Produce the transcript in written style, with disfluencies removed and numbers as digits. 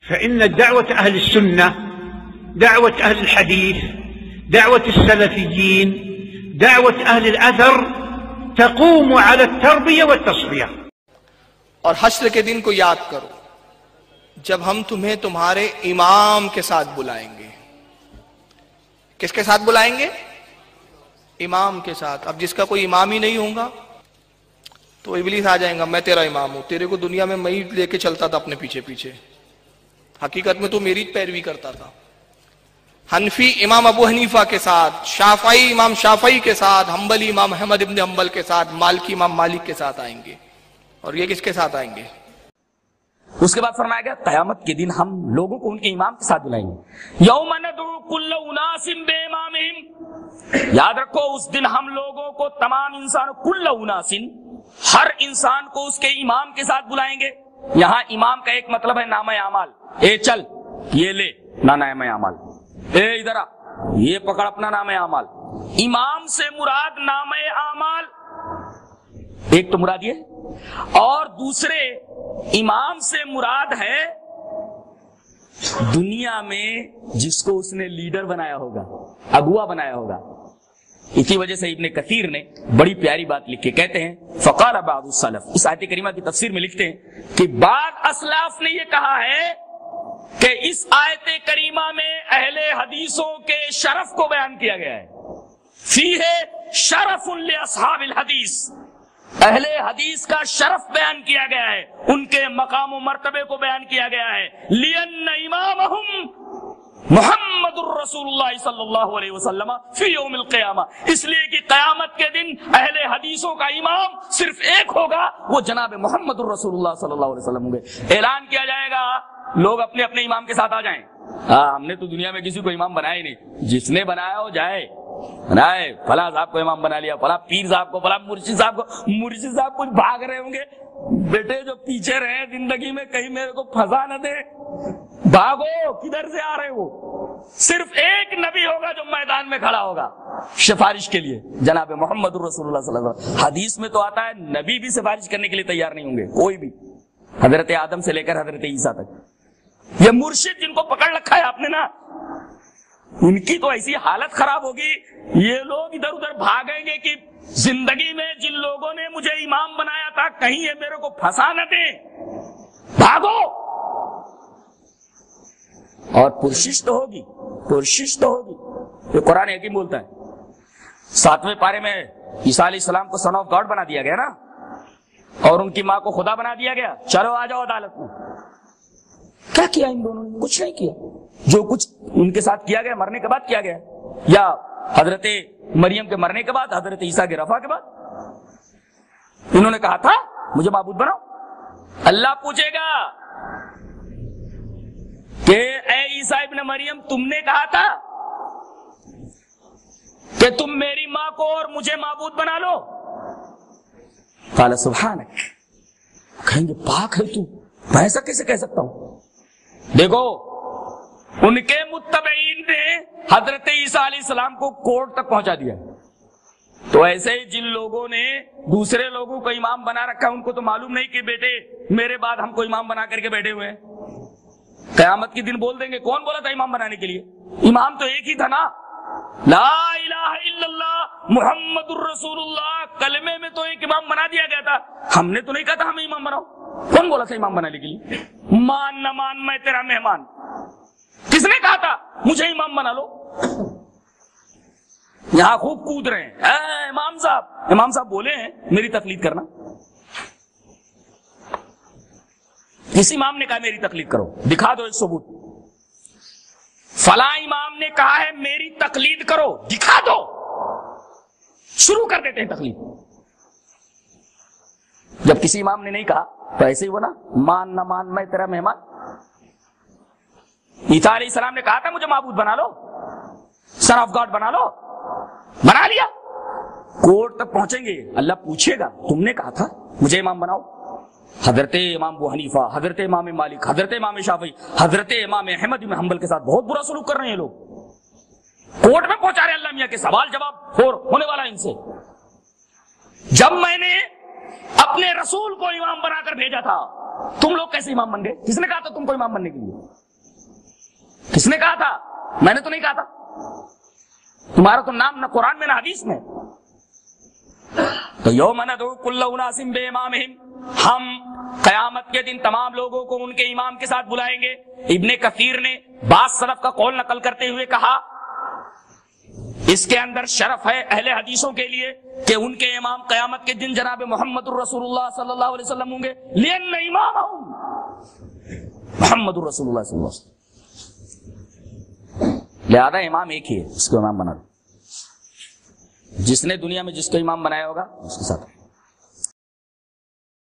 فإن دعوة أهل السنة، دعوة أهل الحديث، دعوة السلفيين، دعوة أهل الأثر تقوم على التربية والتصفية. اور حشر کے دن کو یاد کرو جب ہم تمہیں تمہارے امام کے ساتھ بلائیں گے. کس کے ساتھ بلائیں گے؟ امام کے ساتھ. اب جس کا کوئی امام ہی نہیں ہوگا تو ابلیس آ جائے گا، میں تیرا امام ہوں، تیرے کو دنیا میں ہی لے کے چلتا تھا اپنے پیچھے پیچھے، حقیقت میں تو میری پیروی کرتا تھا. حنفی امام ابو حنیفہ کے ساتھ، شافعی امام شافعی کے ساتھ، حنبلی امام احمد ابن حنبل کے ساتھ، مالکی امام مالک کے ساتھ آئیں گے. اور یہ کس کے ساتھ آئیں گے؟ اس کے بعد فرمایا گیا قیامت کے دن ہم لوگوں کو ان کے امام کے ساتھ بلائیں گے. یوم ندعو کل اناس بامامہم، یاد رکھو اس دن ہم لوگوں کو تمام انسانوں، کل اناس، ہر انسان کو اس کے امام کے ساتھ بلائیں گے. یہاں امام کا ایک مطلب ہے نامہ اعمال. اے چل یہ لے نامہ اعمال، اے ادھر آ یہ پکڑ اپنا نامہ اعمال. امام سے مراد نامہ اعمال ایک تو مراد یہ، اور دوسرے امام سے مراد ہے دنیا میں جس کو اس نے لیڈر بنایا ہوگا، اگوا بنایا ہوگا. اسی وجہ سے ابن کثیر نے بڑی پیاری بات لکھی، کہتے ہیں فقال بعض السلف، اس آیت کریمہ کی تفسیر میں لکھتے ہیں کہ بعض اسلاف نے یہ کہا ہے کہ اس آیت کریمہ میں اہل حدیثوں کے شرف کو بیان کیا گیا ہے. فیہ شرف لاصحاب الحدیث، اہل حدیث کا شرف بیان کیا گیا ہے، ان کے مقام و مرتبے کو بیان کیا گیا ہے. لِأَنَّ إِمَامَهُمْ محمد الرسول اللہ صلی اللہ علیہ وسلم فی یوم القیامہ، اس لیے کہ قیامت کے دن اہل حدیثوں کا امام صرف ایک ہوگا، وہ جناب محمد الرسول اللہ صلی اللہ علیہ وسلم ہوں گے. اعلان کیا جائے گا لوگ اپنے اپنے امام کے ساتھ آ جائیں. ہم نے تو دنیا میں کسی کو امام بنایا ہی نہیں، جس نے بنایا ہو جائے بنائے. فلاں صاحب کو امام بنا لیا، فلاں پیر صاحب کو، فلاں مرشد صاحب کو. مرشد صاحب کچھ بھاگ رہے ہوں گے، بیٹے جو پیچھے رہے زندگی میں کہیں میرے کو پھنسا نہ دے، بھاگو کدھر سے آ رہے ہو. صرف ایک نبی ہوگا جو میدان میں کھڑا ہوگا سفارش کے لیے، جناب محمد الرسول اللہ صلی اللہ علیہ وسلم. حدیث میں تو آتا ہے نبی بھی سفارش کرنے کے لیے تیار نہیں ہوں گے، کوئی بھی، حضرت آدم سے لے کر حضرت عیسیٰ تک. یہ مرشد جن کو پکڑ رکھا ہے آپ نے نا، ان کی تو ایسی حالت خراب ہوگی، یہ لوگ ادھر ادھر بھاگیں گے کہ زندگی میں جن لوگوں نے مجھے امام بنایا تھا کہیں یہ میرے کو پھنسا نہ دیں، بھاگو. اور پرشش تو ہوگی، پرشش تو ہوگی. یہ قرآن حکیم بولتا ہے. 7ویں پارے میں عیسیٰ علیہ السلام کو سن آف گاڈ بنا دیا گیا نا، اور ان کی ماں کو خدا بنا دیا گیا. چلو آ جاؤ عدالت میں. کیا کیا ان دونوں نے؟ کچھ نہیں کیا. جو کچھ ان کے ساتھ کیا گیا مرنے کے بعد کیا گیا، یا حضرت مریم کے مرنے کے بعد، حضرت عیسیٰ کے رفع کے بعد، انہوں نے کہا تھا مجھے معبود بناؤ. اللہ پوچھے گا کہ اے عیسیٰ ابن مریم تم نے کہا تھا کہ تم میری ماں کو اور مجھے معبود بنا لو؟ قال سبحانک، کہیں گے پاک ہے تو، میں ایسا کیسے کہہ سکتا ہوں. دیکھو ان کے متبعین نے حضرت عیسیٰ علیہ السلام کو کورٹ تک پہنچا دیا. تو ایسے ہی جن لوگوں نے دوسرے لوگوں کو امام بنا رکھا ان کو تو معلوم نہیں کہ بیٹے میرے بعد ہم کو امام بنا کر کے بیٹھے ہوئے ہیں. قیامت کے دن بول دیں گے کون بولا تھا امام بنانے کے لیے؟ امام تو ایک ہی تھا نا، لا الہ الا اللہ محمد الرسول اللہ، کلمے میں تو ایک امام بنا دیا گیا تھا. ہم نے تو نہیں کہا تھا ہمیں امام بناؤ. کون بولا تھا امام بنانے کے لیے؟ مان نہ مان میں تیرا مہمان. کس نے کہا تھا مجھے امام بنا لو؟ یہاں خوب کود رہے ہیں امام صاحب. امام صاحب بولے ہیں میری تقلید کرنا. کس امام نے کہا میری تقلید کرو؟ دکھا دو ایک ثبوت. فلاں امام نے کہا ہے میری تقلید کرو، دکھا دو. شروع کر دیتے ہیں تقلید. جب کسی امام نے نہیں کہا تو ایسے ہی وہ نا مان نہ مان میں تیرا مہمان. عیسیٰ علیہ السلام نے کہا تھا مجھے معبود بنا لو، سن آف گاڈ بنا لو، بنا لیا. کورٹ تک پہنچیں گے، اللہ پوچھے گا تم نے کہا تھا مجھے امام بناؤ. حضرت امام ابو حنیفہ، حضرت امام مالک، حضرت امام شافعی، حضرت امام احمد بن حنبل کے ساتھ بہت برا سلوک کر رہے ہیں لوگ. کورٹ میں پہنچا رہے اللہ میاں کے سوال جواب ہونے والا ان سے. جب میں نے اپنے رسول کو امام بنا کر بھیجا تھا تم لوگ کیسے امام بن گئے؟ کس نے کہا تھا تم کو امام بننے کے لیے؟ کس نے کہا تھا؟ میں نے تو نہیں کہا تھا. تمہارا تو نام نہ قرآن میں نہ حدیث میں. تو یوم ندعو کل اناس بامامہم، ہم قیامت کے دن تمام لوگوں کو ان کے امام کے ساتھ بلائیں گے. ابن کثیر نے بعض سلف کا قول نقل کرتے ہوئے کہا اس کے اندر شرف ہے اہل حدیثوں کے لیے کہ ان کے امام قیامت کے دن جناب محمد الرسول اللہ صلی اللہ علیہ وسلم ہوں گے. لأن امامہم محمد الرسول اللہ صلی اللہ علیہ وسلم. لہذا امام ایک ہی ہے، اس کو امام بنا دو. جس نے دنیا میں جس کو امام بنایا ہوگا اس کے ساتھ